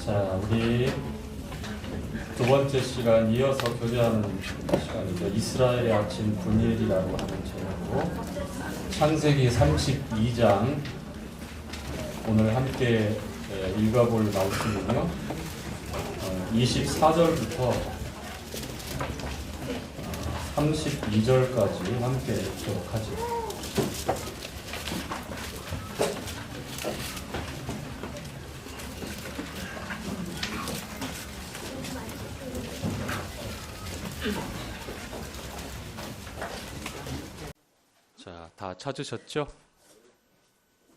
자, 우리 두 번째 시간 이어서 교제하는 시간이죠. 이스라엘의 아침 분일이라고 하는 제목으로 창세기 32장 오늘 함께 읽어볼 말씀은요. 24절부터 32절까지 함께 읽도록 하죠. 자, 다 찾으셨죠?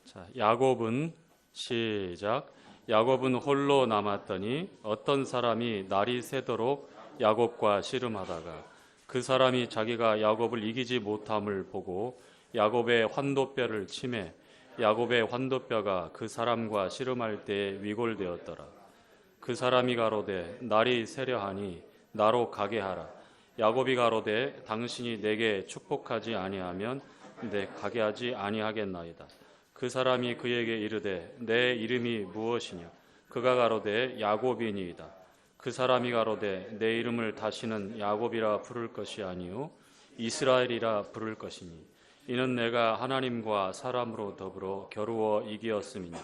자, 야곱은 시작. 야곱은 홀로 남았더니 어떤 사람이 날이 새도록 야곱과 씨름하다가 그 사람이 자기가 야곱을 이기지 못함을 보고 야곱의 환도뼈를 치매 야곱의 환도뼈가 그 사람과 씨름할 때에 위골되었더라. 그 사람이 가로되 날이 새려하니 나로 가게 하라. 야곱이 가로되 당신이 내게 축복하지 아니하면 내 가게 하지 아니하겠나이다. 그 사람이 그에게 이르되 내 이름이 무엇이냐? 그가 가로되 야곱이니이다. 그 사람이 가로되 내 이름을 다시는 야곱이라 부를 것이 아니요 이스라엘이라 부를 것이니 이는 내가 하나님과 사람으로 더불어 겨루어 이기었음이니.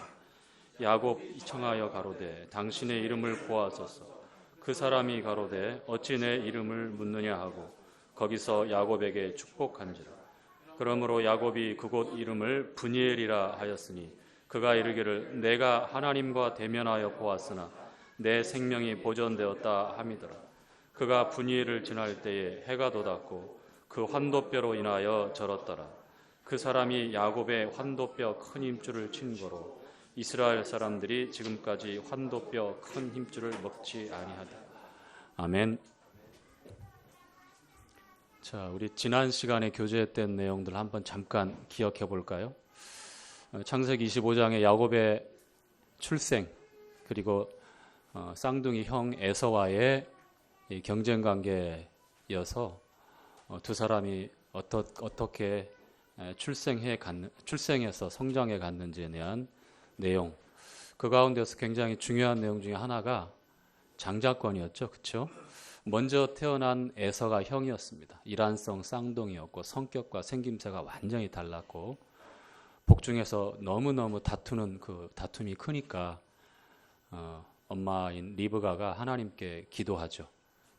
야곱 청하여 가로되 당신의 이름을 보아소서. 그 사람이 가로되 어찌 내 이름을 묻느냐 하고 거기서 야곱에게 축복한지라. 그러므로 야곱이 그곳 이름을 브니엘이라 하였으니 그가 이르기를 내가 하나님과 대면하여 보았으나 내 생명이 보존되었다 함이더라. 그가 브니엘을 지날 때에 해가 돋았고 그 환도뼈로 인하여 절었더라. 그 사람이 야곱의 환도뼈 큰 힘줄을 친 거로 이스라엘 사람들이 지금까지 환도뼈 큰 힘줄을 먹지 아니하다. 아멘. 자, 우리 지난 시간에 교제했던 내용들 한번 잠깐 기억해 볼까요? 창세기 25장의 야곱의 출생 그리고 쌍둥이 형 에서와의 경쟁 관계여서 두 사람이 어떻게 출생해서 성장해 갔는지에 대한 내용. 그 가운데서 굉장히 중요한 내용 중에 하나가 장자권이었죠. 그렇죠? 먼저 태어난 에서가 형이었습니다. 이란성 쌍둥이였고 성격과 생김새가 완전히 달랐고 복중에서 너무너무 다투는 그 다툼이 크니까 엄마인 리브가가 하나님께 기도하죠.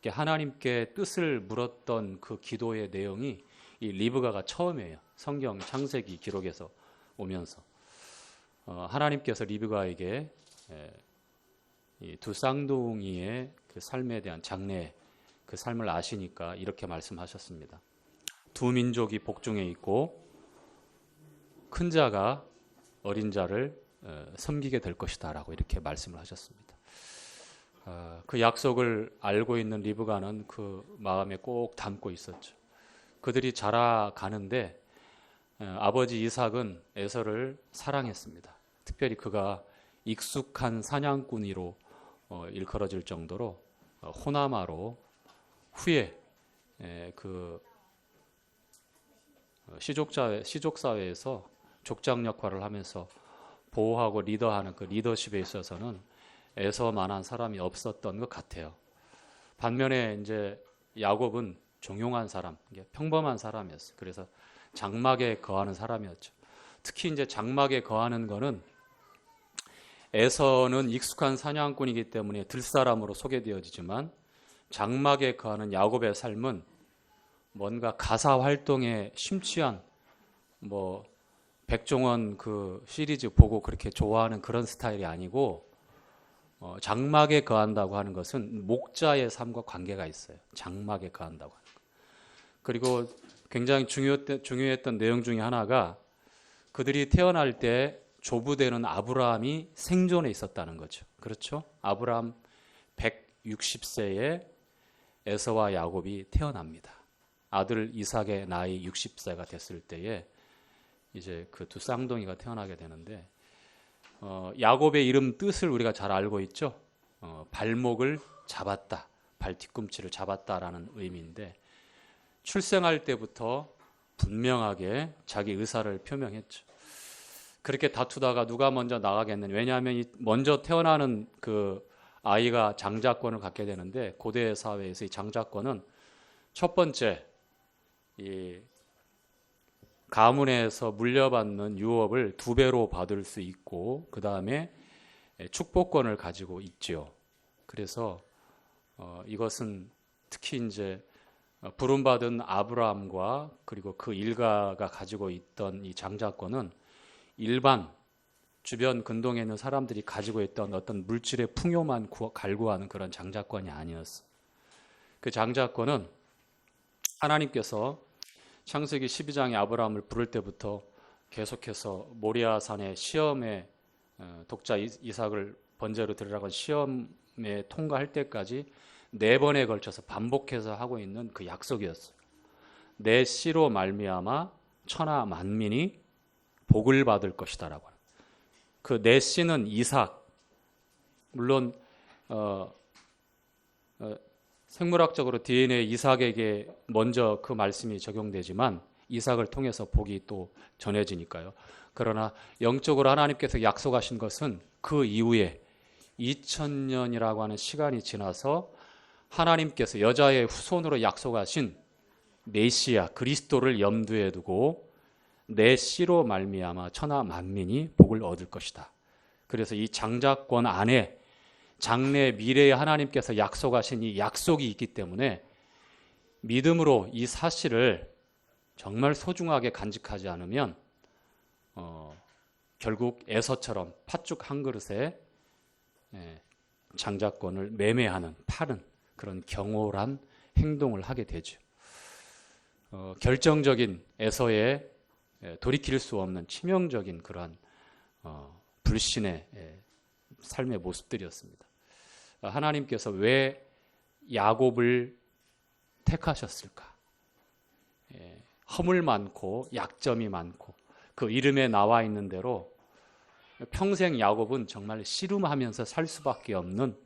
하나님께 뜻을 물었던 그 기도의 내용이 이 리브가가 처음이에요. 성경 창세기 기록에서 오면서 하나님께서 리브가에게 이 두 쌍둥이의 그 삶에 대한 장래, 그 삶을 아시니까 이렇게 말씀하셨습니다. 두 민족이 복중에 있고 큰 자가 어린 자를 섬기게 될 것이다 라고 이렇게 말씀을 하셨습니다. 그 약속을 알고 있는 리브가는 그 마음에 꼭 담고 있었죠. 그들이 자라가는데 아버지 이삭은 에서를 사랑했습니다. 특별히 그가 익숙한 사냥꾼이로 일컬어질 정도로 호나마로 후에 그 시족 사회에서 족장 역할을 하면서 보호하고 리더하는 그 리더십에 있어서는 에서만한 사람이 없었던 것 같아요. 반면에 이제 야곱은 종용한 사람, 평범한 사람이었어요. 그래서 장막에 거하는 사람이었죠. 특히 이제 장막에 거하는 거는 에서는 익숙한 사냥꾼이기 때문에 들사람으로 소개되어지지만 장막에 거하는 야곱의 삶은 뭔가 가사 활동에 심취한 백종원 그 시리즈 보고 그렇게 좋아하는 그런 스타일이 아니고 장막에 거한다고 하는 것은 목자의 삶과 관계가 있어요. 장막에 거한다고 하는 것. 그리고 굉장히 중요했던 내용 중에 하나가 그들이 태어날 때 조부되는 아브라함이 생존해 있었다는 거죠. 그렇죠? 아브라함 160세에 에서와 야곱이 태어납니다. 아들 이삭의 나이 60세가 됐을 때에 이제 그 두 쌍둥이가 태어나게 되는데 야곱의 이름 뜻을 우리가 잘 알고 있죠. 발목을 잡았다, 발 뒤꿈치를 잡았다라는 의미인데 출생할 때부터 분명하게 자기 의사를 표명했죠. 그렇게 다투다가 누가 먼저 나가겠느냐. 왜냐하면 먼저 태어나는 그 아이가 장자권을 갖게 되는데 고대 사회에서 이 장자권은 첫 번째 이 가문에서 물려받는 유업을 2배로 받을 수 있고 그 다음에 축복권을 가지고 있죠. 그래서 이것은 특히 이제 부름받은 아브라함과 그리고 그 일가가 가지고 있던 이 장자권은 일반 주변 근동에 있는 사람들이 가지고 있던 어떤 물질의 풍요만 갈구하는 그런 장자권이 아니었어. 그 장자권은 하나님께서 창세기 12장에 아브라함을 부를 때부터 계속해서 모리아산의 시험에 독자 이삭을 번제로 드리라고 한 시험에 통과할 때까지 4번에 걸쳐서 반복해서 하고 있는 그 약속이었어요. 내 씨로 말미암아 천하 만민이 복을 받을 것이다라고. 그 내 씨는 이삭. 물론 생물학적으로 DNA 이삭에게 먼저 그 말씀이 적용되지만 이삭을 통해서 복이 또 전해지니까요. 그러나 영적으로 하나님께서 약속하신 것은 그 이후에 2000년이라고 하는 시간이 지나서 하나님께서 여자의 후손으로 약속하신 메시아 그리스도를 염두에 두고 내 씨로 말미암아 천하 만민이 복을 얻을 것이다. 그래서 이 장자권 안에 장래 미래에 하나님께서 약속하신 이 약속이 있기 때문에 믿음으로 이 사실을 정말 소중하게 간직하지 않으면 결국 에서처럼 팥죽 한 그릇에 장자권을 매매하는 파는 그런 경홀한 행동을 하게 되죠. 결정적인 에서의 돌이킬 수 없는 치명적인 그러한 불신의 삶의 모습들이었습니다. 하나님께서 왜 야곱을 택하셨을까? 허물 많고 약점이 많고 그 이름에 나와 있는 대로 평생 야곱은 정말 씨름하면서 살 수밖에 없는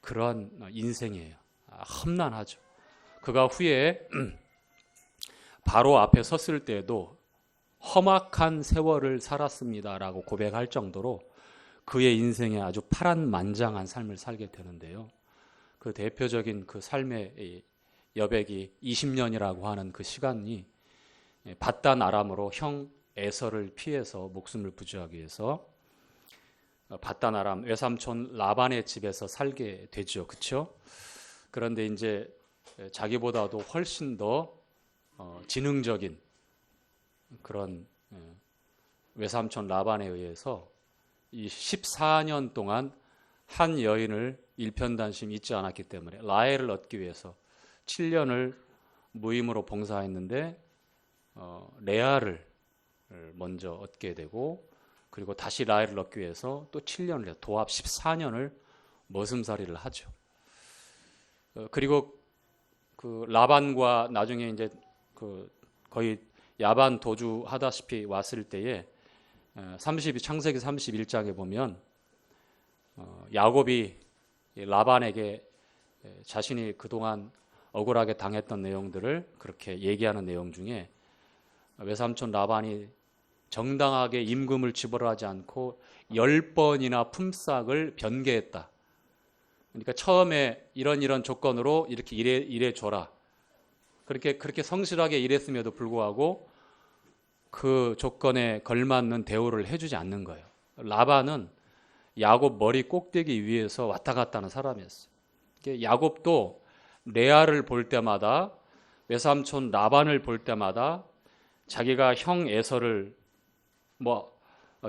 그런 인생이에요. 험난하죠. 그가 후에 바로 앞에 섰을 때에도 험악한 세월을 살았습니다라고 고백할 정도로 그의 인생에 아주 파란만장한 삶을 살게 되는데요. 그 대표적인 그 삶의 여백이 20년이라고 하는 그 시간이 밧단 아람으로 형 에서를 피해서 목숨을 부지하기 위해서 밧단 아람 외삼촌 라반의 집에서 살게 되죠. 그렇죠? 그런데 이제 자기보다도 훨씬 더 지능적인 그런 외삼촌 라반에 의해서 이 14년 동안 한 여인을 일편단심 잊지 않았기 때문에 라헬을 얻기 위해서 7년을 무임으로 봉사했는데 레아를 먼저 얻게 되고 그리고 다시 라헬을 얻기 위해서 또 7년을 도합 14년을 머슴살이를 하죠. 그리고 그 라반과 나중에 이제 그 거의 야반 도주하다시피 왔을 때에 창세기 31장에 보면 야곱이 라반에게 자신이 그동안 억울하게 당했던 내용들을 그렇게 얘기하는 내용 중에 외삼촌 라반이 정당하게 임금을 지불하지 않고 10번이나 품삯을 변개했다. 그러니까 처음에 이런 조건으로 이렇게 일해 줘라. 그렇게 성실하게 일했음에도 불구하고 그 조건에 걸맞는 대우를 해주지 않는 거예요. 라반은 야곱 머리 꼭대기 위에서 왔다 갔다 하는 사람이었어요. 야곱도 레아를 볼 때마다 외삼촌 라반을 볼 때마다 자기가 형 에서를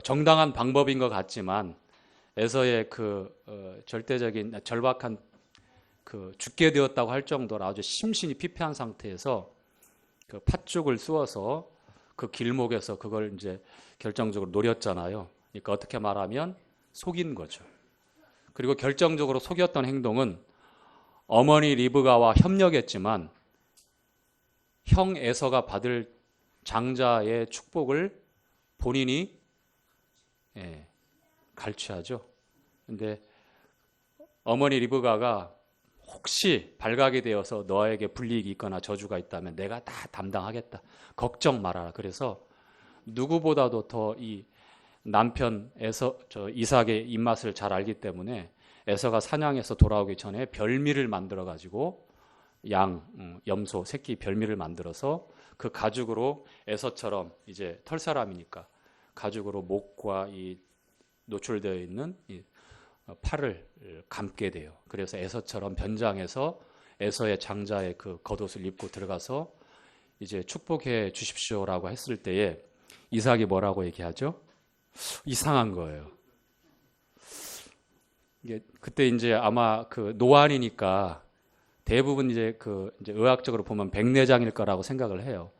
정당한 방법인 것 같지만 에서의 그 절대적인 절박한 그 죽게 되었다고 할 정도로 아주 심신이 피폐한 상태에서 그 팥죽을 쑤어서 그 길목에서 그걸 이제 결정적으로 노렸잖아요. 그러니까 어떻게 말하면 속인 거죠. 그리고 결정적으로 속였던 행동은 어머니 리브가와 협력했지만 형 에서가 받을 장자의 축복을 본인이 갈취하죠. 근데 어머니 리브가가 혹시 발각이 되어서 너에게 불이익이 있거나 저주가 있다면 내가 다 담당하겠다. 걱정 말아라. 그래서 누구보다도 더 이 남편 이삭의 입맛을 잘 알기 때문에 에서가 사냥해서 돌아오기 전에 별미를 만들어 가지고 염소 새끼 별미를 만들어서 그 가죽으로 에서처럼 이제 털 사람이니까 가죽으로 목과 이 노출되어 있는 이 팔을 감게 돼요. 그래서 에서처럼 변장해서 에서의 장자의 그 겉옷을 입고 들어가서 이제 축복해 주십시오라고 했을 때에 이삭이 뭐라고 얘기하죠? 이상한 거예요. 이게 그때 이제 아마 그 노안이니까 대부분 이제 이제 의학적으로 보면 백내장일 거라고 생각을 해요.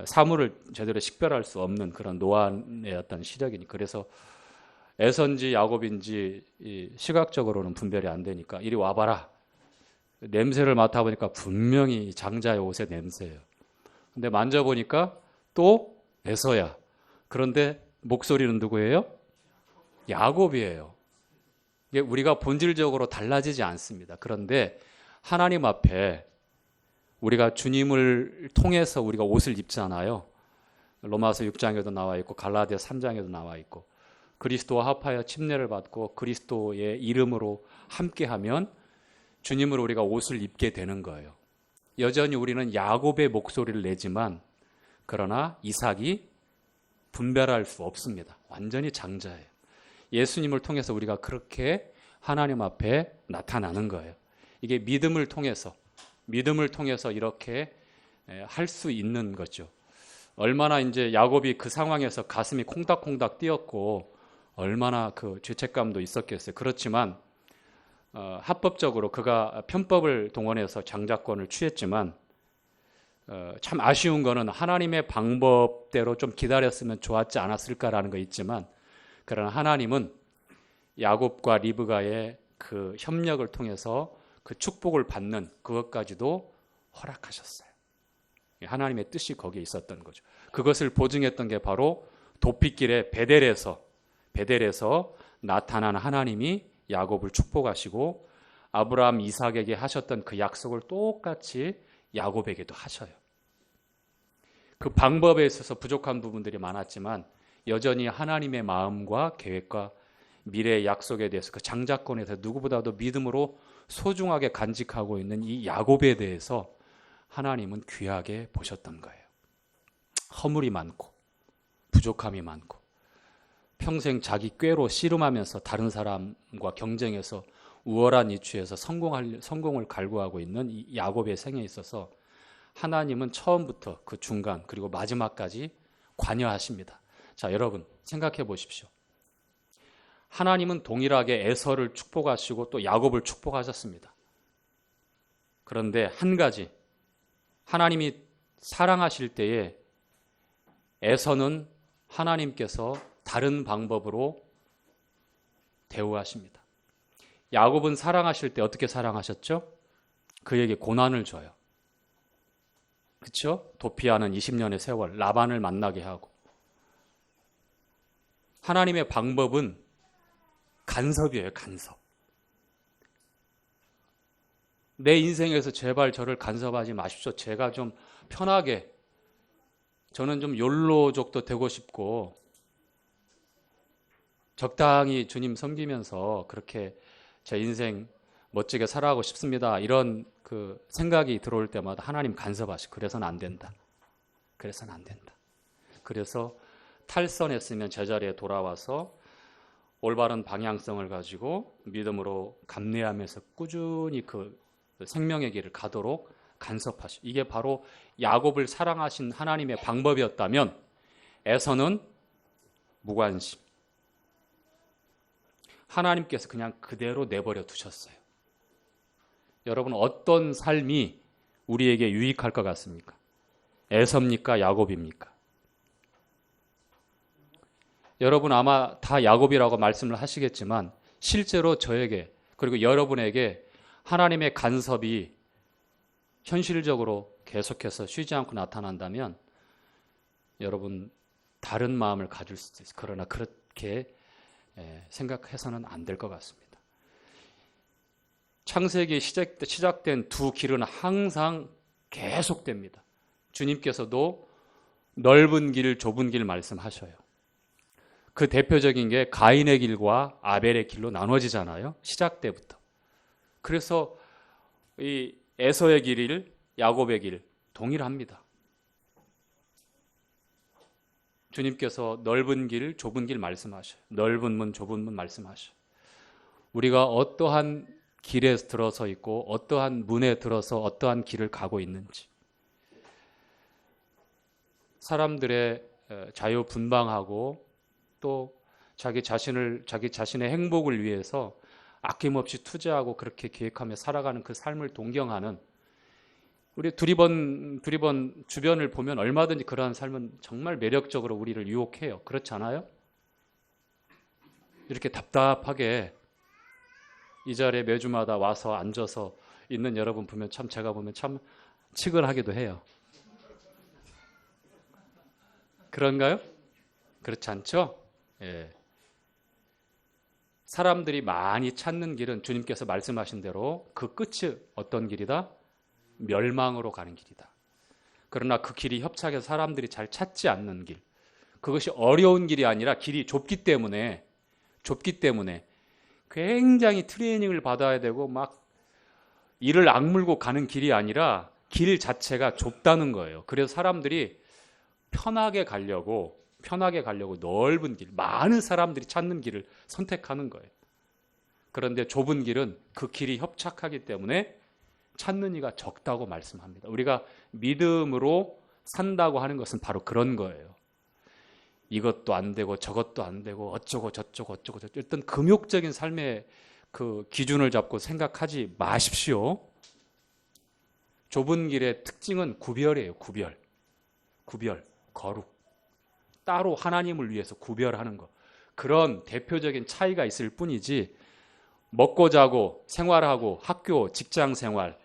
사물을 제대로 식별할 수 없는 그런 노안의 어떤 시력이니까. 그래서 에서인지 야곱인지 시각적으로는 분별이 안 되니까 이리 와봐라. 냄새를 맡아보니까 분명히 장자의 옷의 냄새예요. 근데 만져보니까 또 에서야. 그런데 목소리는 누구예요? 야곱이에요. 이게 우리가 본질적으로 달라지지 않습니다. 그런데 하나님 앞에 우리가 주님을 통해서 우리가 옷을 입잖아요. 로마서 6장에도 나와 있고 갈라디아 3장에도 나와 있고 그리스도와 합하여 침례를 받고 그리스도의 이름으로 함께하면 주님으로 우리가 옷을 입게 되는 거예요. 여전히 우리는 야곱의 목소리를 내지만 그러나 이삭이 분별할 수 없습니다. 완전히 장자예요. 예수님을 통해서 우리가 그렇게 하나님 앞에 나타나는 거예요. 이게 믿음을 통해서 이렇게 할 수 있는 거죠. 얼마나 이제 야곱이 그 상황에서 가슴이 콩닥콩닥 뛰었고 얼마나 그 죄책감도 있었겠어요. 그렇지만 합법적으로 그가 편법을 동원해서 장자권을 취했지만 참 아쉬운 거는 하나님의 방법대로 좀 기다렸으면 좋았지 않았을까라는 거 있지만 그러나 하나님은 야곱과 리브가의 그 협력을 통해서 그 축복을 받는 그것까지도 허락하셨어요. 하나님의 뜻이 거기에 있었던 거죠. 그것을 보증했던 게 바로 도피길에 베델에서 나타난 하나님이 야곱을 축복하시고 아브라함, 이삭에게 하셨던 그 약속을 똑같이 야곱에게도 하셔요. 그 방법에 있어서 부족한 부분들이 많았지만 여전히 하나님의 마음과 계획과 미래의 약속에 대해서 그 장자권에 대해서 누구보다도 믿음으로 소중하게 간직하고 있는 이 야곱에 대해서 하나님은 귀하게 보셨던 거예요. 허물이 많고 부족함이 많고 평생 자기 꾀로 씨름하면서 다른 사람과 경쟁해서 우월한 위치에서 성공을 갈구하고 있는 이 야곱의 생에 있어서 하나님은 처음부터 그 중간 그리고 마지막까지 관여하십니다. 자, 여러분 생각해 보십시오. 하나님은 동일하게 에서를 축복하시고 또 야곱을 축복하셨습니다. 그런데 한 가지 하나님이 사랑하실 때에 에서는 하나님께서 다른 방법으로 대우하십니다. 야곱은 사랑하실 때 어떻게 사랑하셨죠? 그에게 고난을 줘요. 그렇죠? 도피하는 20년의 세월 라반을 만나게 하고 하나님의 방법은 간섭이에요. 간섭. 내 인생에서 제발 저를 간섭하지 마십시오. 제가 좀 편하게 저는 좀 욜로족도 되고 싶고 적당히 주님 섬기면서 그렇게 제 인생 멋지게 살아가고 싶습니다. 이런 그 생각이 들어올 때마다 하나님 간섭하시고 그래서는 안 된다. 그래서는 안 된다. 그래서 탈선했으면 제자리에 돌아와서 올바른 방향성을 가지고 믿음으로 감내하면서 꾸준히 그 생명의 길을 가도록 간섭하시고 이게 바로 야곱을 사랑하신 하나님의 방법이었다면 에서는 무관심. 하나님께서 그냥 그대로 내버려 두셨어요. 여러분 어떤 삶이 우리에게 유익할 것 같습니까? 에서입니까? 야곱입니까? 여러분 아마 다 야곱이라고 말씀을 하시겠지만 실제로 저에게 그리고 여러분에게 하나님의 간섭이 현실적으로 계속해서 쉬지 않고 나타난다면 여러분 다른 마음을 가질 수도 있어요. 그러나 그렇게 생각해서는 안 될 것 같습니다. 창세기에 시작된 두 길은 항상 계속됩니다. 주님께서도 넓은 길, 좁은 길 말씀하셔요. 그 대표적인 게 가인의 길과 아벨의 길로 나눠지잖아요. 시작 때부터. 그래서 이 에서의 길, 야곱의 길 동일합니다. 주님께서 넓은 길, 좁은 길 말씀하셔요. 넓은 문, 좁은 문 말씀하셔요. 우리가 어떠한 길에 들어서 있고 어떠한 문에 들어서 어떠한 길을 가고 있는지, 사람들의 자유분방하고 또 자기 자신의 행복을 위해서 아낌없이 투자하고 그렇게 계획하며 살아가는 그 삶을 동경하는, 우리 두리번 주변을 보면 얼마든지 그러한 삶은 정말 매력적으로 우리를 유혹해요. 그렇지 않아요? 이렇게 답답하게 이 자리에 매주마다 와서 앉아서 있는 여러분 보면 참, 제가 보면 참 치근하기도 해요. 그런가요? 그렇지 않죠? 예. 사람들이 많이 찾는 길은 주님께서 말씀하신 대로 그 끝이 어떤 길이다? 멸망으로 가는 길이다. 그러나 그 길이 협착해서 사람들이 잘 찾지 않는 길, 그것이 어려운 길이 아니라 길이 좁기 때문에 굉장히 트레이닝을 받아야 되고 막 이를 악물고 가는 길이 아니라 길 자체가 좁다는 거예요. 그래서 사람들이 편하게 가려고 넓은 길, 많은 사람들이 찾는 길을 선택하는 거예요. 그런데 좁은 길은 그 길이 협착하기 때문에 찾는 이가 적다고 말씀합니다. 우리가 믿음으로 산다고 하는 것은 바로 그런 거예요. 이것도 안 되고 저것도 안 되고 어쩌고 저쩌고 일단 금욕적인 삶의 그 기준을 잡고 생각하지 마십시오. 좁은 길의 특징은 구별이에요. 구별, 거룩. 따로 하나님을 위해서 구별하는 것. 그런 대표적인 차이가 있을 뿐이지, 먹고 자고 생활하고 학교, 직장 생활,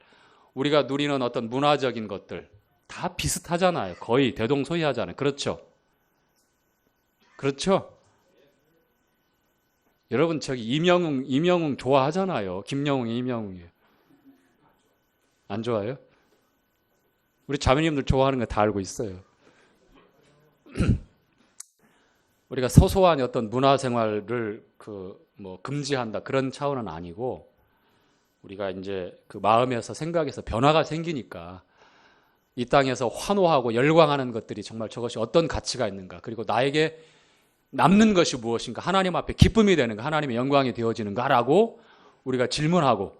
우리가 누리는 어떤 문화적인 것들 다 비슷하잖아요. 거의 대동소이하잖아요. 그렇죠? 여러분 저기 이명웅 좋아하잖아요. 김영웅이 이명웅이에요. 안 좋아해요? 우리 자매님들 좋아하는 거 다 알고 있어요. 우리가 소소한 어떤 문화생활을 금지한다 그런 차원은 아니고, 우리가 이제 그 마음에서 생각에서 변화가 생기니까 이 땅에서 환호하고 열광하는 것들이 정말 저것이 어떤 가치가 있는가, 그리고 나에게 남는 것이 무엇인가, 하나님 앞에 기쁨이 되는가, 하나님의 영광이 되어지는가라고 우리가 질문하고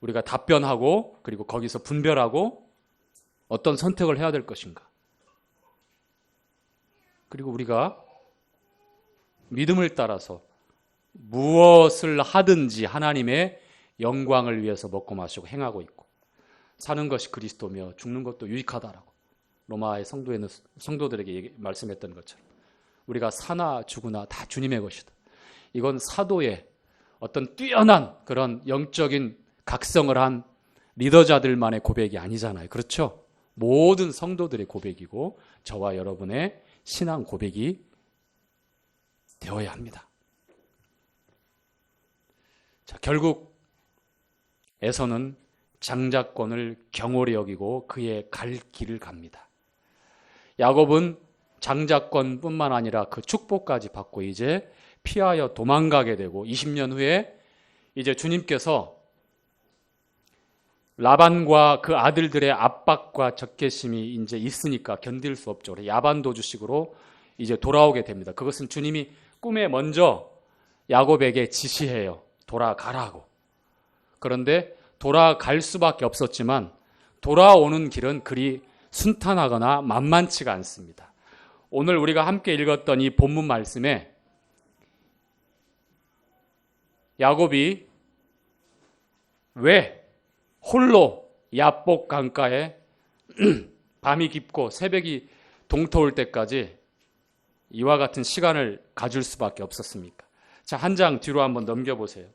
우리가 답변하고, 그리고 거기서 분별하고 어떤 선택을 해야 될 것인가, 그리고 우리가 믿음을 따라서 무엇을 하든지 하나님의 영광을 위해서 먹고 마시고 행하고 있고, 사는 것이 그리스도며 죽는 것도 유익하다라고 로마의 성도들에게 말씀했던 것처럼 우리가 사나 죽으나 다 주님의 것이다. 이건 사도의 어떤 뛰어난 그런 영적인 각성을 한 리더자들만의 고백이 아니잖아요. 그렇죠? 모든 성도들의 고백이고 저와 여러분의 신앙 고백이 되어야 합니다. 자, 결국 에서는 장자권을 경홀히 여기고 그의 갈 길을 갑니다. 야곱은 장자권뿐만 아니라 그 축복까지 받고 이제 피하여 도망가게 되고, 20년 후에 이제 주님께서 라반과 그 아들들의 압박과 적개심이 이제 있으니까 견딜 수 없죠. 야반도주식으로 이제 돌아오게 됩니다. 그것은 주님이 꿈에 먼저 야곱에게 지시해요. 돌아가라고. 그런데 돌아갈 수밖에 없었지만 돌아오는 길은 그리 순탄하거나 만만치가 않습니다. 오늘 우리가 함께 읽었던 이 본문 말씀에 야곱이 왜 홀로 야복 강가에 밤이 깊고 새벽이 동터올 때까지 이와 같은 시간을 가질 수밖에 없었습니까? 자, 한 장 뒤로 한번 넘겨보세요.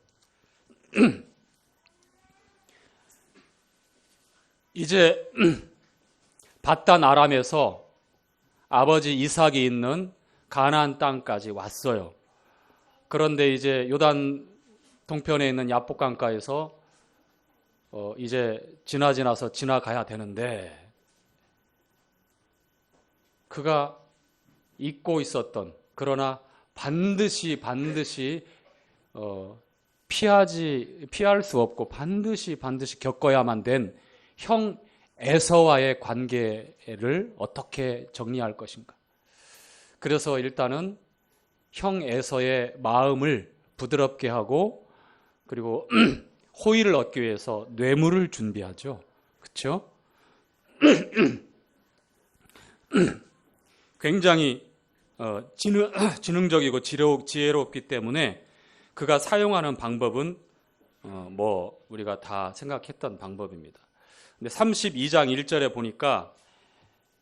이제 밧단 아람에서 아버지 이삭이 있는 가나안 땅까지 왔어요. 그런데 이제 요단 동편에 있는 야복 강가에서 이제 지나서 지나가야 되는데, 그가 잊고 있었던, 그러나 반드시 피할 수 없고 반드시 겪어야만 된 형 에서와의 관계를 어떻게 정리할 것인가. 그래서 일단은 형 에서의 마음을 부드럽게 하고 그리고 호의를 얻기 위해서 뇌물을 준비하죠. 그렇죠? 굉장히 지능적이고 지혜롭기 때문에 그가 사용하는 방법은 우리가 다 생각했던 방법입니다. 근데 32장 1절에 보니까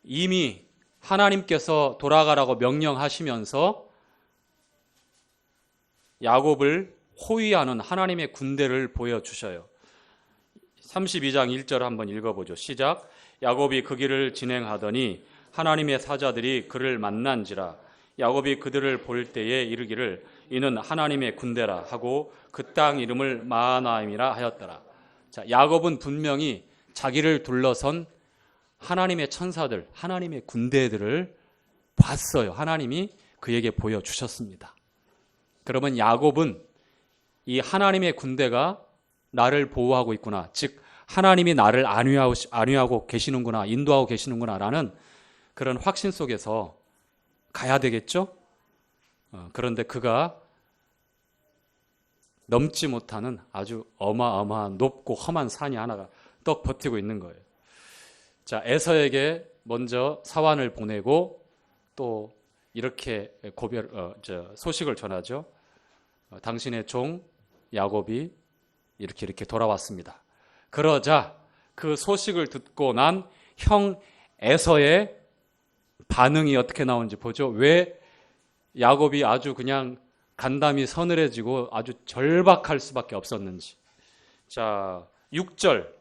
이미 하나님께서 돌아가라고 명령하시면서 야곱을 호위하는 하나님의 군대를 보여주셔요. 32장 1절 한번 읽어보죠. 시작. 야곱이 그 길을 진행하더니 하나님의 사자들이 그를 만난지라. 야곱이 그들을 볼 때에 이르기를 이는 하나님의 군대라 하고 그 땅 이름을 마하나임이라 하였더라. 자, 야곱은 분명히 자기를 둘러선 하나님의 천사들, 하나님의 군대들을 봤어요. 하나님이 그에게 보여주셨습니다. 그러면 야곱은 이 하나님의 군대가 나를 보호하고 있구나, 즉 하나님이 나를 안위하고 계시는구나, 인도하고 계시는구나 라는 그런 확신 속에서 가야 되겠죠? 그런데 그가 넘지 못하는 아주 어마어마한 높고 험한 산이 하나가 떡 버티고 있는 거예요. 자, 에서에게 먼저 사환을 보내고 또 이렇게 소식을 전하죠. 당신의 종 야곱이 이렇게 돌아왔습니다. 그러자 그 소식을 듣고 난 형 에서의 반응이 어떻게 나오는지 보죠. 왜 야곱이 아주 그냥 간담이 서늘해지고 아주 절박할 수밖에 없었는지. 자, 6절.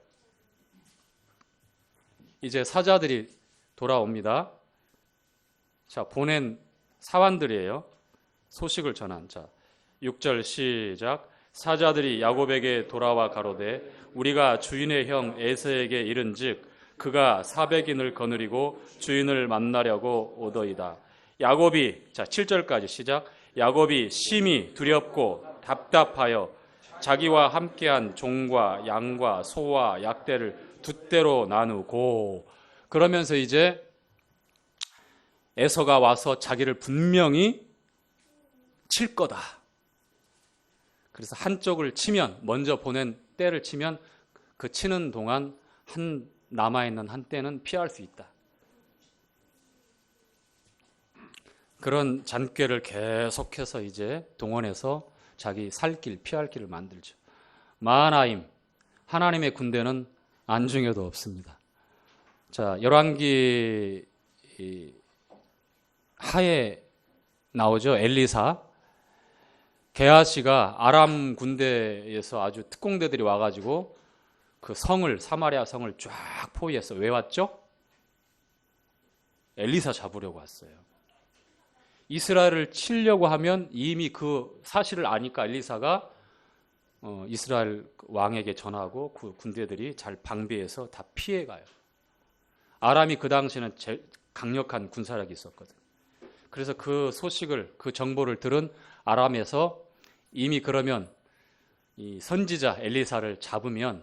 이제 사자들이 돌아옵니다. 자, 보낸 사환들이에요. 소식을 전한. 자, 6절 시작. 사자들이 야곱에게 돌아와 가로되 우리가 주인의 형 에서에게 이른즉 그가 400인을 거느리고 주인을 만나려고 오더이다. 야곱이, 자 7절까지 시작. 야곱이 심히 두렵고 답답하여 자기와 함께한 종과 양과 소와 약대를 두 떼로 나누고, 그러면서 이제 에서가 와서 자기를 분명히 칠 거다. 그래서 한쪽을 치면, 먼저 보낸 떼를 치면 그 치는 동안 남아있는 한 떼는 피할 수 있다. 그런 잔꾀를 계속해서 이제 동원해서 자기 살 길, 피할 길을 만들죠. 마하나임, 하나님의 군대는 안중에도 없습니다. 자, 열왕기 하에 나오죠. 엘리사. 게하시가 아람 군대에서 아주 특공대들이 와가지고 그 성을, 사마리아 성을 쫙 포위했어. 왜 왔죠? 엘리사 잡으려고 왔어요. 이스라엘을 치려고 하면 이미 그 사실을 아니까 엘리사가 이스라엘 왕에게 전하고 그 군대들이 잘 방비해서 다 피해가요. 아람이 그 당시에는 제일 강력한 군사력이 있었거든. 그래서 그 소식을, 그 정보를 들은 아람에서 이미 그러면 이 선지자 엘리사를 잡으면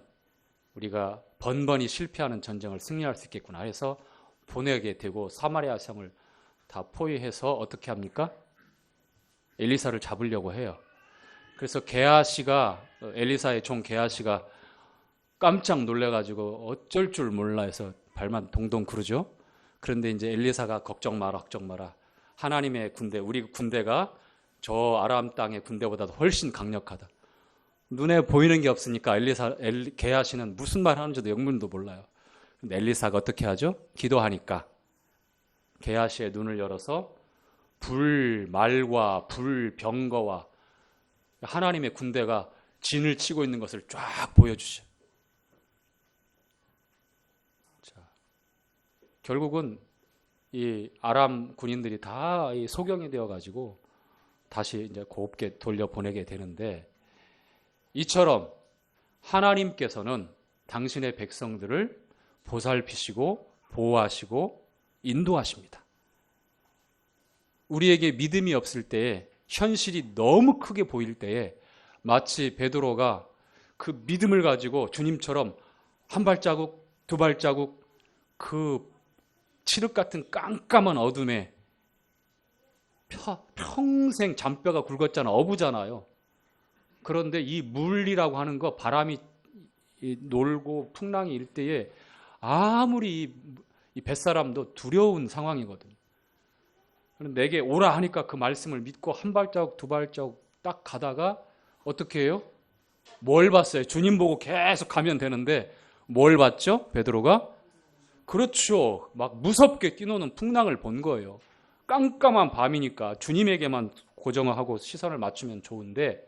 우리가 번번이 실패하는 전쟁을 승리할 수 있겠구나 해서 보내게 되고 사마리아 성을 다 포위해서 어떻게 합니까? 엘리사를 잡으려고 해요. 그래서 게하시가, 엘리사의 종 게하시가 깜짝 놀래가지고 어쩔 줄 몰라 해서 발만 동동 구르죠. 그런데 이제 엘리사가 걱정 마라, 걱정 마라. 하나님의 군대, 우리 군대가 저 아람 땅의 군대보다도 훨씬 강력하다. 눈에 보이는 게 없으니까 게하시는 무슨 말 하는지도 영문도 몰라요. 근데 엘리사가 어떻게 하죠? 기도하니까 게하시의 눈을 열어서 불말과 불병거와 하나님의 군대가 진을 치고 있는 것을 쫙 보여주죠. 자, 결국은 이 아람 군인들이 다 소경이 되어가지고 다시 이제 곱게 돌려보내게 되는데, 이처럼 하나님께서는 당신의 백성들을 보살피시고 보호하시고 인도하십니다. 우리에게 믿음이 없을 때에 현실이 너무 크게 보일 때에 마치 베드로가 그 믿음을 가지고 주님처럼 한 발자국, 두 발자국 그 칠흑 같은 깜깜한 어둠에 평생 잔뼈가 굵었잖아. 어부잖아요. 그런데 이 물이라고 하는 거, 바람이 놀고 풍랑이 일 때에 아무리 이 뱃사람도 두려운 상황이거든. 내게 오라 하니까 그 말씀을 믿고 한 발자국 두 발자국 딱 가다가 어떻게 해요? 뭘 봤어요? 주님 보고 계속 가면 되는데 뭘 봤죠? 베드로가? 그렇죠. 막 무섭게 뛰노는 풍랑을 본 거예요. 깜깜한 밤이니까 주님에게만 고정을 하고 시선을 맞추면 좋은데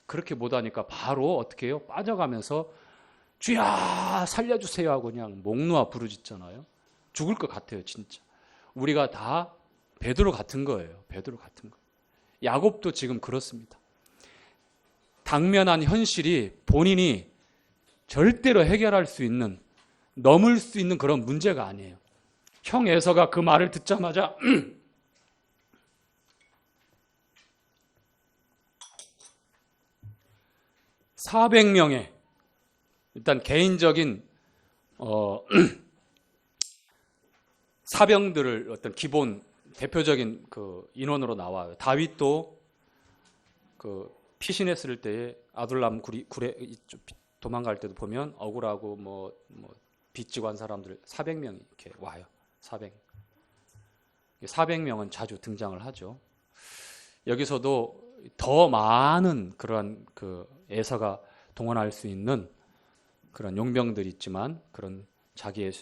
그렇게 못하니까 바로 어떻게 해요? 빠져가면서 주야 살려주세요 하고 그냥 목 놓아 부르짖잖아요. 죽을 것 같아요 진짜. 우리가 다 베드로 같은 거예요. 베드로 같은 거. 야곱도 지금 그렇습니다. 당면한 현실이 본인이 절대로 해결할 수 있는, 넘을 수 있는 그런 문제가 아니에요. 형 에서가 그 말을 듣자마자 400명의 일단 개인적인 사병들을 어떤 기본 대표적인 그 인원으로 나와요. 다윗도 그 피신했을 때에 아둘람 굴에 도망갈 때도 보면 억울하고 뭐 빚지고 한 사람들 400명이 이렇게 와요. 400명은 자주 등장을 하죠. 여기서도 더 많은 그러한 그 에서가 동원할 수 있는 그런 용병들이 있지만, 그런 자기의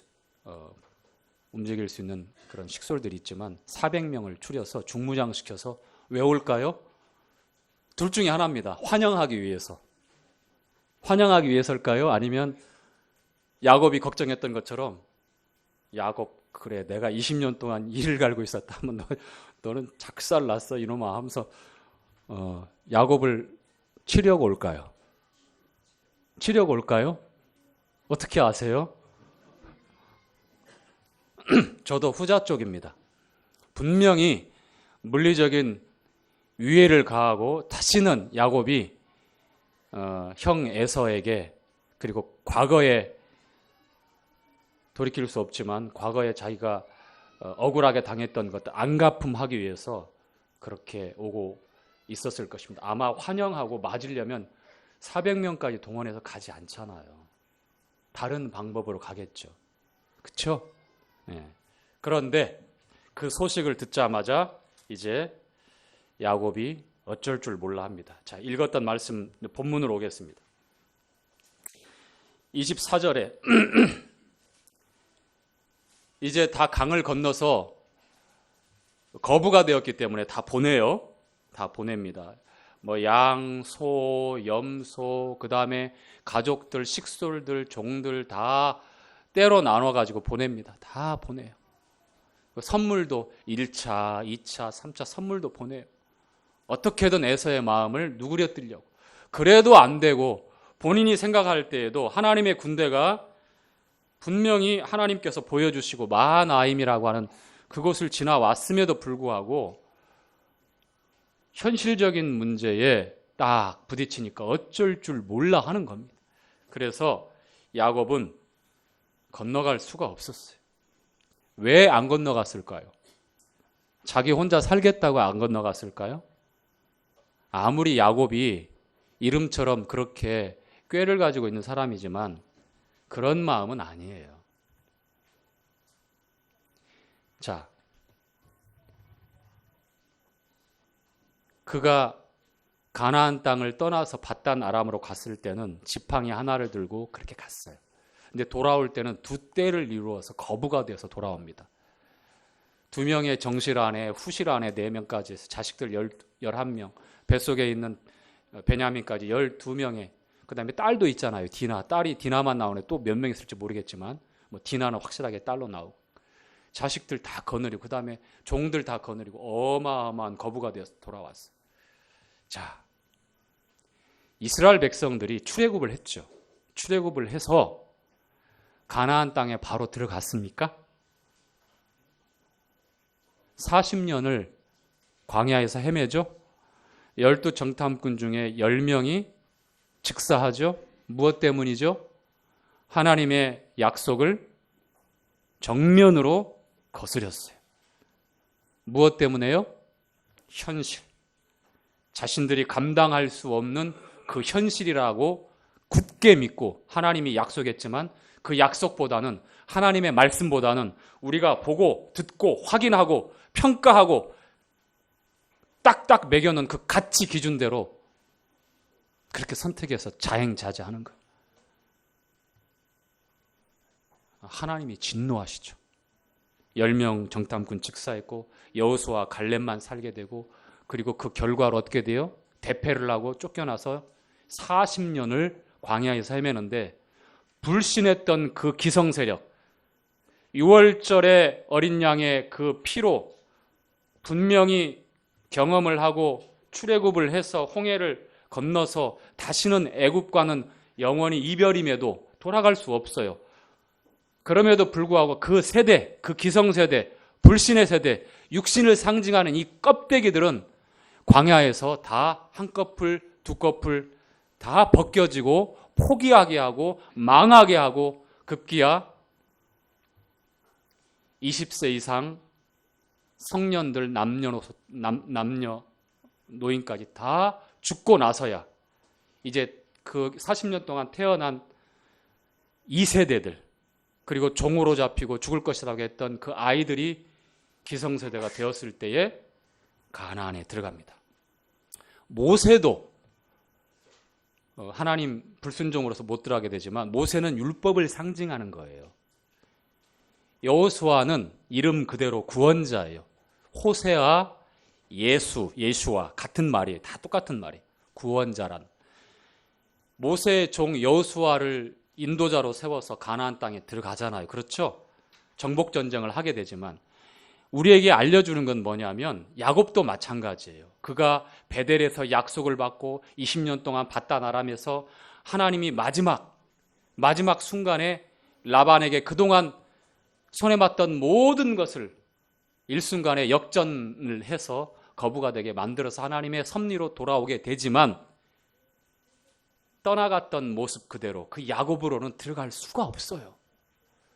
움직일 수 있는 그런 식솔들이 있지만 400명을 추려서 중무장시켜서 왜 올까요? 둘 중에 하나입니다. 환영하기 위해서. 환영하기 위해서일까요? 아니면 야곱이 걱정했던 것처럼 야곱 그래 내가 20년 동안 이를 갈고 있었다 하면 너는 작살 났어 이놈아 하면서 야곱을 치려고 올까요? 치려고 올까요? 어떻게 아세요? 저도 후자 쪽입니다. 분명히 물리적인 위해를 가하고 다시는 야곱이 형 에서에게, 그리고 과거에 돌이킬 수 없지만 과거에 자기가 억울하게 당했던 것들 안갚음하기 위해서 그렇게 오고 있었을 것입니다. 아마 환영하고 맞으려면 400명까지 동원해서 가지 않잖아요. 다른 방법으로 가겠죠. 그렇죠? 네. 그런데 그 소식을 듣자마자 이제 야곱이 어쩔 줄 몰라 합니다. 자, 읽었던 말씀 본문으로 오겠습니다. 24절에 이제 다 강을 건너서 거부가 되었기 때문에 다 보내요. 다 보냅니다. 뭐 양, 소, 염소, 그 다음에 가족들, 식솔들, 종들 다 때로 나눠가지고 보냅니다. 다 보내요. 선물도 1차, 2차, 3차 선물도 보내요. 어떻게든 에서의 마음을 누그려뜨리려고. 그래도 안 되고 본인이 생각할 때에도 하나님의 군대가 분명히 하나님께서 보여주시고 마하나임이라고 하는 그곳을 지나왔음에도 불구하고 현실적인 문제에 딱 부딪히니까 어쩔 줄 몰라 하는 겁니다. 그래서 야곱은 건너갈 수가 없었어요. 왜 안 건너갔을까요? 자기 혼자 살겠다고 안 건너갔을까요? 아무리 야곱이 이름처럼 그렇게 꾀를 가지고 있는 사람이지만 그런 마음은 아니에요. 자, 그가 가나안 땅을 떠나서 밧단 아람으로 갔을 때는 지팡이 하나를 들고 그렇게 갔어요. 근데 돌아올 때는 두 떼를 이루어서 거부가 되어서 돌아옵니다. 2명의 정실 안에 후실 안에 4명까지 해서 자식들 11명, 뱃속에 있는 베냐민까지 12명의, 그 다음에 딸도 있잖아요. 디나, 딸이 디나만 나오네. 또 몇 명 있을지 모르겠지만 뭐 디나는 확실하게 딸로 나오고, 자식들 다 거느리고, 그 다음에 종들 다 거느리고 어마어마한 거부가 되어서 돌아왔어요. 자, 이스라엘 백성들이 출애굽을 했죠. 출애굽을 해서 가나안 땅에 바로 들어갔습니까? 40년을 광야에서 헤매죠. 12 정탐꾼 중에 10명이 즉사하죠. 무엇 때문이죠? 하나님의 약속을 정면으로 거스렸어요. 무엇 때문에요? 현실. 자신들이 감당할 수 없는 그 현실이라고 굳게 믿고 하나님이 약속했지만 그 약속보다는 하나님의 말씀보다는 우리가 보고 듣고 확인하고 평가하고 딱딱 매겨놓은 그 가치 기준대로 그렇게 선택해서 자행자재하는 거예요. 하나님이 진노하시죠. 10명 정탐꾼 즉사했고 여호수아 갈렙만 살게 되고 그리고 그 결과로 어떻게 돼요? 대패를 하고 쫓겨나서 40년을 광야에서 헤매는데 불신했던 그 기성세력 6월절에 어린 양의 그 피로 분명히 경험을 하고 출애굽을 해서 홍해를 건너서 다시는 애굽과는 영원히 이별임에도 돌아갈 수 없어요. 그럼에도 불구하고 그 세대, 그 기성세대, 불신의 세대, 육신을 상징하는 이 껍데기들은 광야에서 다 한꺼풀, 두꺼풀 다 벗겨지고 포기하게 하고 망하게 하고 급기야 20세 이상 성년들 남녀 노인까지 다 죽고 나서야 이제 그 40년 동안 태어난 2세대들 그리고 종으로 잡히고 죽을 것이라고 했던 그 아이들이 기성세대가 되었을 때에 가나안에 들어갑니다. 모세도 하나님 불순종으로서 못 들어가게 되지만 모세는 율법을 상징하는 거예요. 여호수아는 이름 그대로 구원자예요. 호세아, 예수와 같은 말이에요. 다 똑같은 말이에요. 구원자란. 모세의 종 여호수아를 인도자로 세워서 가나안 땅에 들어가잖아요. 그렇죠? 정복 전쟁을 하게 되지만 우리에게 알려주는 건 뭐냐면 야곱도 마찬가지예요. 그가 베델에서 약속을 받고 20년 동안 받다 나라면서 하나님이 마지막 순간에 라반에게 그동안 손에 맞던 모든 것을 일순간에 역전을 해서 거부가 되게 만들어서 하나님의 섭리로 돌아오게 되지만 떠나갔던 모습 그대로 그 야곱으로는 들어갈 수가 없어요.